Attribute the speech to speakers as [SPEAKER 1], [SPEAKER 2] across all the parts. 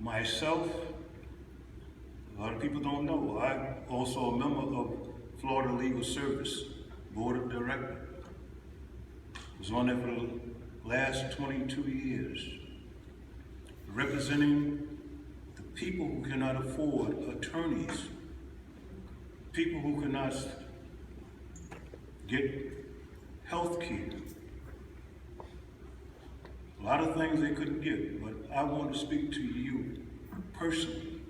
[SPEAKER 1] Myself, a lot of people don't know, I'm also a member of Florida Legal Service Board of Directors. Was on there for the last 22 years, representing the people who cannot afford attorneys, people who cannot get health care. A lot of things they couldn't get, but I want to speak to you personally,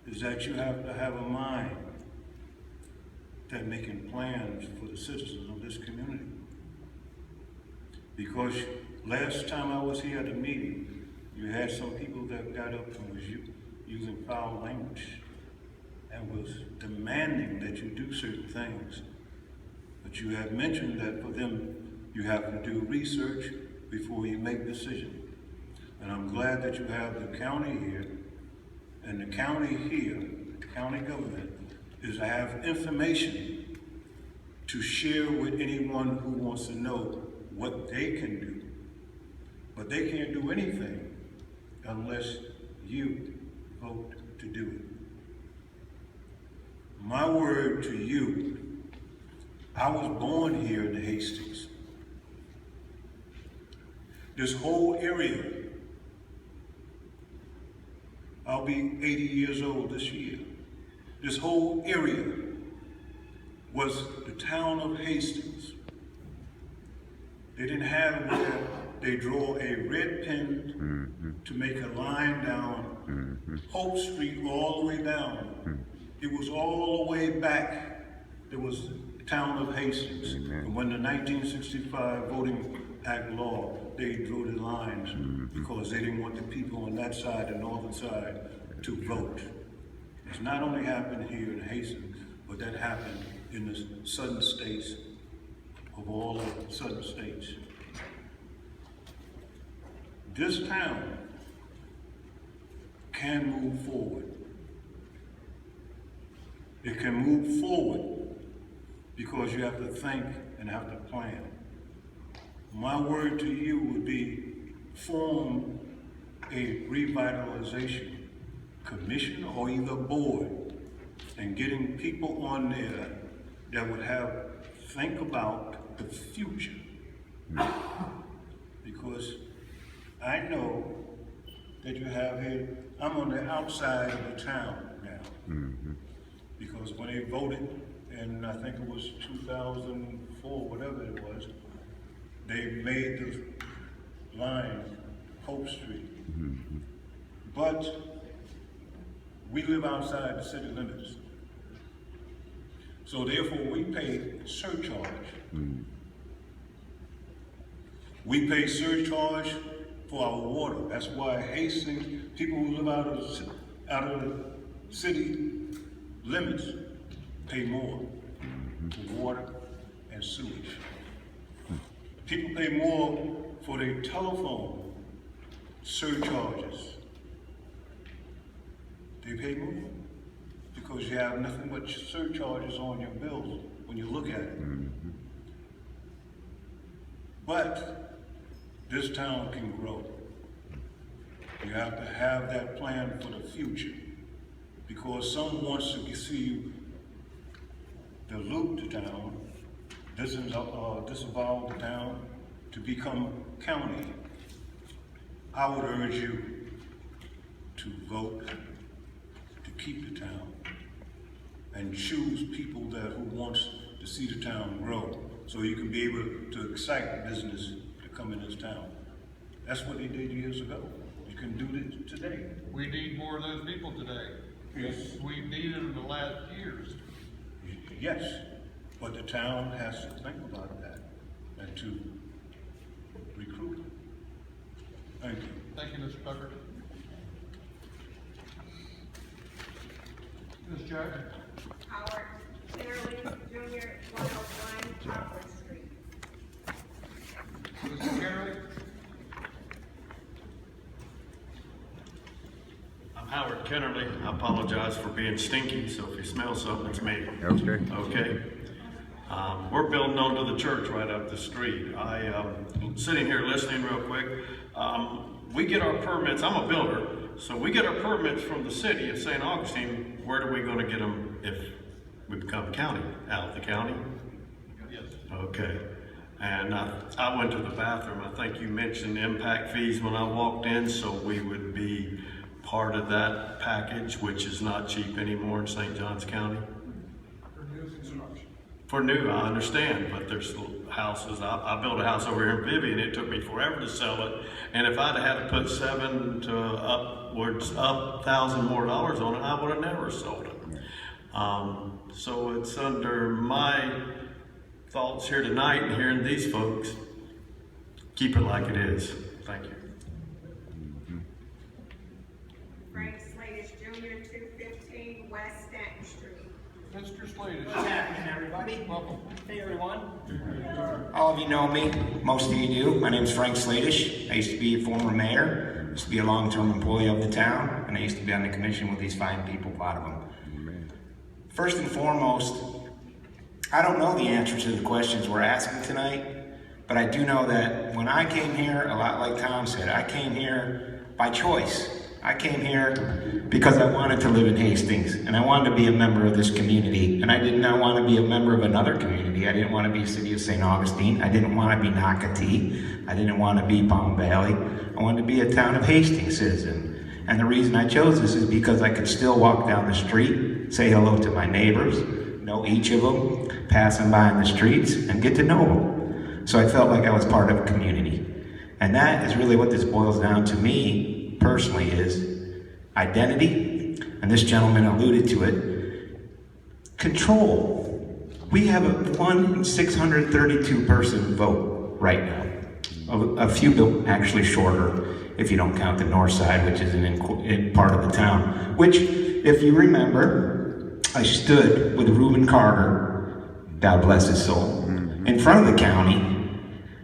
[SPEAKER 1] is that you have to have a mind that making plans for the citizens of this community. Because last time I was here at the meeting, you had some people that got up and was using foul language and was demanding that you do certain things. But you have mentioned that for them, you have to do research before you make decisions. And I'm glad that you have the county here, and the county here, the county government, is to have information to share with anyone who wants to know what they can do. But they can't do anything unless you vote to do it. My word to you, I was born here in Hastings. This whole area, I'll be 80 years old this year. This whole area was the town of Hastings. They didn't have where they draw a red pen to make a line down Hope Street all the way down. It was all the way back. There was the town of Hastings. And when the 1965 Voting Act law, they drew the lines because they didn't want the people on that side, the northern side, to vote. It's not only happened here in Hastings, but that happened in the southern states of all the southern states. This town can move forward. It can move forward because you have to think and have to plan. My word to you would be form a revitalization commission or either board, and getting people on there that would think about the future. Because I know that you have here, I'm on the outside of the town now. Because when they voted, and I think it was 2004, whatever it was, they made the line Hope Street. But we live outside the city limits. So therefore we pay surcharge. We pay surcharge for our water. That's why Hastings, people who live out of the city limits pay more for water and sewage. People pay more for their telephone surcharges. They pay more because you have nothing but surcharges on your bills when you look at it. But this town can grow. You have to have that plan for the future, because some wants to see you dilute the town, disavow the town to become county. I would urge you to vote to keep the town and choose people who wants to see the town grow, so you can be able to excite business to come in this town. That's what they did years ago. You can do it today.
[SPEAKER 2] We need more of those people today.
[SPEAKER 1] Yes.
[SPEAKER 2] We needed them the last years.
[SPEAKER 1] Yes, but the town has to think about that and to recruit. Thank you.
[SPEAKER 2] Thank you, Mr. Tucker. Ms. Jackson.
[SPEAKER 3] Howard Fairley Jr., 101 Poplar Street.
[SPEAKER 2] Mr. Carey.
[SPEAKER 4] I'm Howard Kennerly. I apologize for being stinky, so if you smell something, it's me.
[SPEAKER 5] Okay.
[SPEAKER 4] Okay. We're building onto the church right up the street. I sitting here listening real quick. we get our permits, I'm a builder, so we get our permits from the city of St. Augustine. Where are we gonna get them if we become county, out of the county?
[SPEAKER 2] Yes.
[SPEAKER 4] Okay. And I went to the bathroom. I think you mentioned impact fees when I walked in, so we would be part of that package, which is not cheap anymore in St. Johns County.
[SPEAKER 2] For new construction.
[SPEAKER 4] For new, I understand, but there's houses, I built a house over here in Vivian, it took me forever to sell it, and if I'd had to put $7,000 to upwards of $1,000 more on it, I would have never sold it. So it's under my thoughts here tonight and hearing these folks, keep it like it is. Thank you.
[SPEAKER 3] Frank Sladish Jr., 215 West Stanton Street.
[SPEAKER 2] Mr. Slade.
[SPEAKER 5] What's happening, everybody?
[SPEAKER 2] Welcome.
[SPEAKER 5] Hey, everyone. All of you know me. Most of you do. My name is Frank Sladish. I used to be a former mayor. I used to be a long-term employee of the town, and I used to be on the commission with these fine people, a lot of them. First and foremost, I don't know the answer to the questions we're asking tonight, but I do know that when I came here, a lot like Tom said, I came here by choice. I came here because I wanted to live in Hastings, and I wanted to be a member of this community, and I did not want to be a member of another community. I didn't want to be City of St. Augustine. I didn't want to be Nocatee. I didn't want to be Palm Valley. I wanted to be a Town of Hastings citizen. And the reason I chose this is because I could still walk down the street, say hello to my neighbors, know each of them, pass them by in the streets, and get to know them. So I felt like I was part of a community. And that is really what this boils down to me, personally, is identity, and this gentleman alluded to it, control. We have a 1 in 632 person vote right now. A few actually shorter, if you don't count the north side, which is in part of the town, which, if you remember, I stood with Reuben Carter, God bless his soul, in front of the county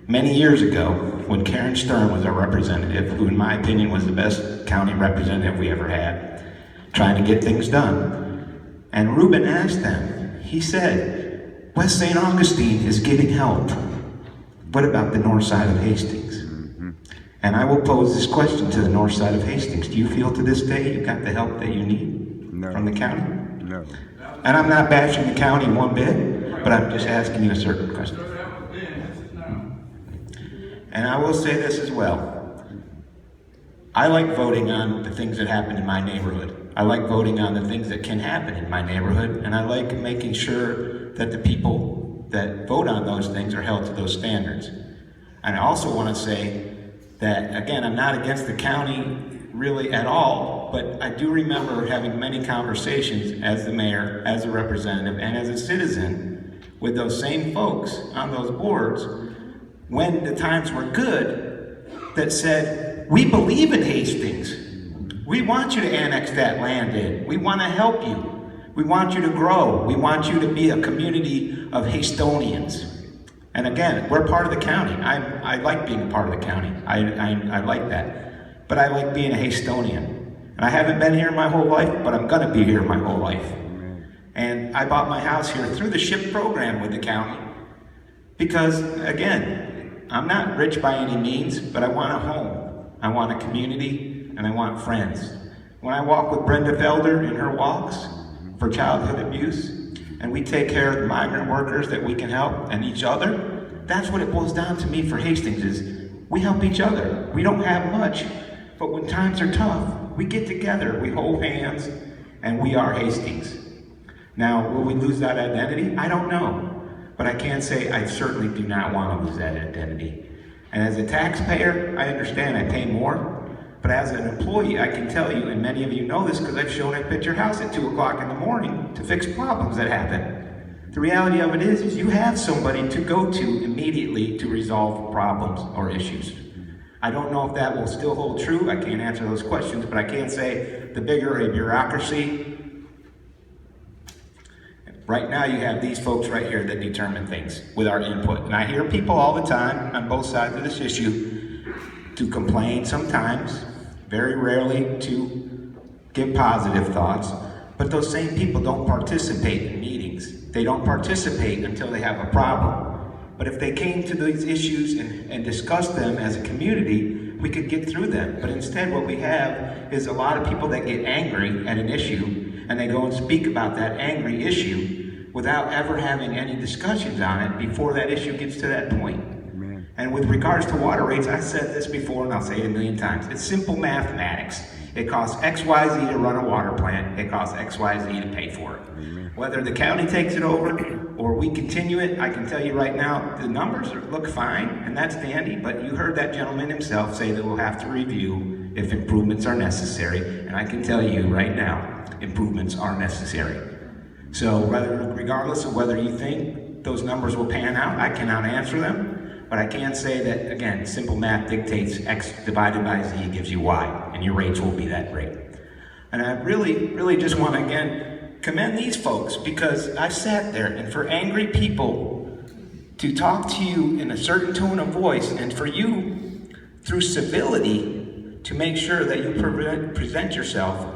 [SPEAKER 5] many years ago when Karen Stern was our representative, who in my opinion was the best county representative we ever had, trying to get things done. And Reuben asked them, he said, West St. Augustine is getting help. What about the north side of Hastings? And I will pose this question to the north side of Hastings. Do you feel to this day you got the help that you need from the county?
[SPEAKER 6] No.
[SPEAKER 5] And I'm not bashing the county one bit, but I'm just asking you a certain question. And I will say this as well. I like voting on the things that happen in my neighborhood. I like voting on the things that can happen in my neighborhood, and I like making sure that the people that vote on those things are held to those standards. And I also want to say that, again, I'm not against the county really at all, but I do remember having many conversations as the mayor, as a representative, and as a citizen with those same folks on those boards when the times were good that said, we believe in Hastings. We want you to annex that land in. We want to help you. We want you to grow. We want you to be a community of Hastonians. And again, we're part of the county. I like being a part of the county. I like that. But I like being a Hastonian. And I haven't been here my whole life, but I'm gonna be here my whole life. And I bought my house here through the SHIP program with the county. Because, again, I'm not rich by any means, but I want a home. I want a community, and I want friends. When I walk with Brenda Felder in her walks for childhood abuse, and we take care of the migrant workers that we can help and each other, that's what it boils down to me for Hastings is we help each other. We don't have much, but when times are tough, we get together, we hold hands, and we are Hastings. Now, will we lose that identity? I don't know, but I can say I certainly do not want to lose that identity. And as a taxpayer, I understand I pay more, but as an employee, I can tell you, and many of you know this because I've shown up at your house at 2 o'clock in the morning to fix problems that happen. The reality of it is you have somebody to go to immediately to resolve problems or issues. I don't know if that will still hold true. I can't answer those questions, but I can say the bigger a bureaucracy, right now you have these folks right here that determine things with our input. And I hear people all the time on both sides of this issue to complain sometimes, very rarely to give positive thoughts, but those same people don't participate in meetings. They don't participate until they have a problem. But if they came to these issues and discussed them as a community, we could get through them. But instead what we have is a lot of people that get angry at an issue and they go and speak about that angry issue without ever having any discussions on it before that issue gets to that point.
[SPEAKER 6] Amen.
[SPEAKER 5] And with regards to water rates, I said this before and I'll say it a million times. It's simple mathematics. It costs XYZ to run a water plant. It costs XYZ to pay for it.
[SPEAKER 6] Amen.
[SPEAKER 5] Whether the county takes it over or we continue it, I can tell you right now, the numbers look fine, and that's dandy, but you heard that gentleman himself say that we'll have to review if improvements are necessary, and I can tell you right now, improvements are necessary. So regardless of whether you think those numbers will pan out, I cannot answer them. But I can say that, again, simple math dictates X divided by Z gives you Y, and your rates will be that rate. And I really just want to, again, commend these folks, because I sat there, and for angry people to talk to you in a certain tone of voice, and for you, through civility, to make sure that you present yourself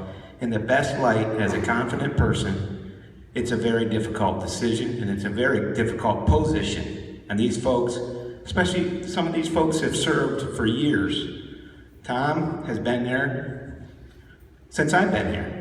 [SPEAKER 5] in the best light as a confident person, it's a very difficult decision, and it's a very difficult position. And these folks, especially some of these folks, have served for years. Tom has been there since I've been here.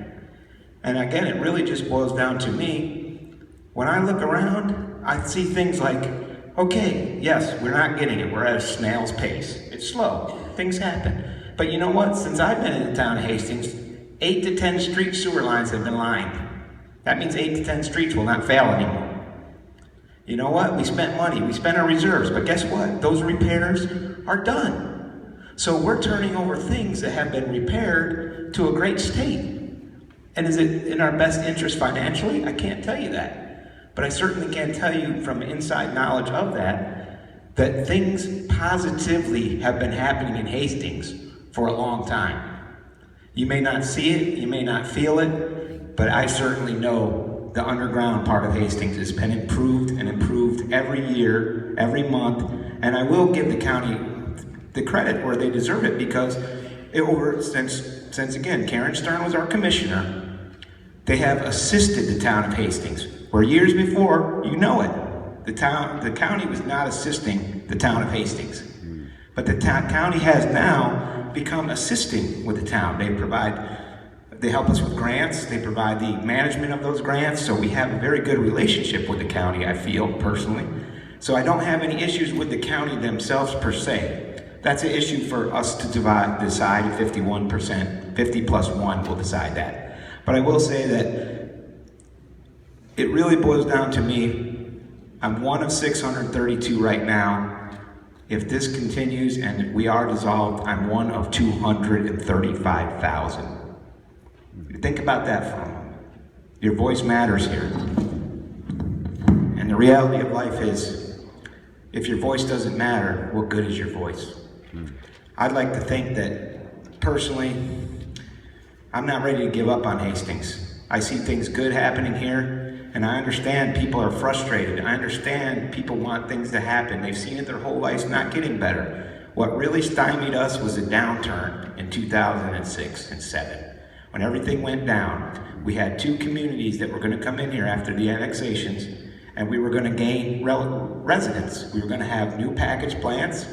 [SPEAKER 5] And again, it really just boils down to me. When I look around, I see things like, okay, yes, we're not getting it. We're at a snail's pace. It's slow. Things happen. But you know what? Since I've been in the town of Hastings, 8 to 10 street sewer lines have been lined. That means 8 to 10 streets will not fail anymore. You know what? We spent money, we spent our reserves, but guess what? Those repairs are done. So we're turning over things that have been repaired to a great state. And is it in our best interest financially? I can't tell you that. But I certainly can tell you from inside knowledge of that things positively have been happening in Hastings for a long time. You may not see it, you may not feel it, but I certainly know the underground part of Hastings has been improved and improved every year, every month, and I will give the county the credit where they deserve it, because since again, Karen Stern was our commissioner, they have assisted the town of Hastings, where years before, you know it, the county was not assisting the town of Hastings. But the county has now become assisting with the town. They help us with grants, they provide the management of those grants, so we have a very good relationship with the county, I feel, personally. So I don't have any issues with the county themselves per se. That's an issue for us to decide at 51%, 50 plus 1 will decide that. But I will say that it really boils down to me. I'm one of 632 right now. If this continues and we are dissolved, I'm one of 235,000. Think about that for a moment. Your voice matters here. And the reality of life is, if your voice doesn't matter, what good is your voice? I'd like to think that, personally, I'm not ready to give up on Hastings. I see things good happening here, and I understand people are frustrated. I understand people want things to happen. They've seen it their whole lives not getting better. What really stymied us was a downturn in 2006 and 7. When everything went down, we had 2 communities that were going to come in here after the annexations, and we were going to gain residents. We were going to have new package plants,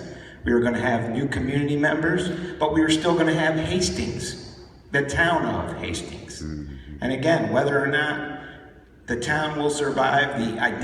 [SPEAKER 5] we were going to have new community members, but we were still going to have Hastings, the town of Hastings. And again, whether or not the town will survive the identity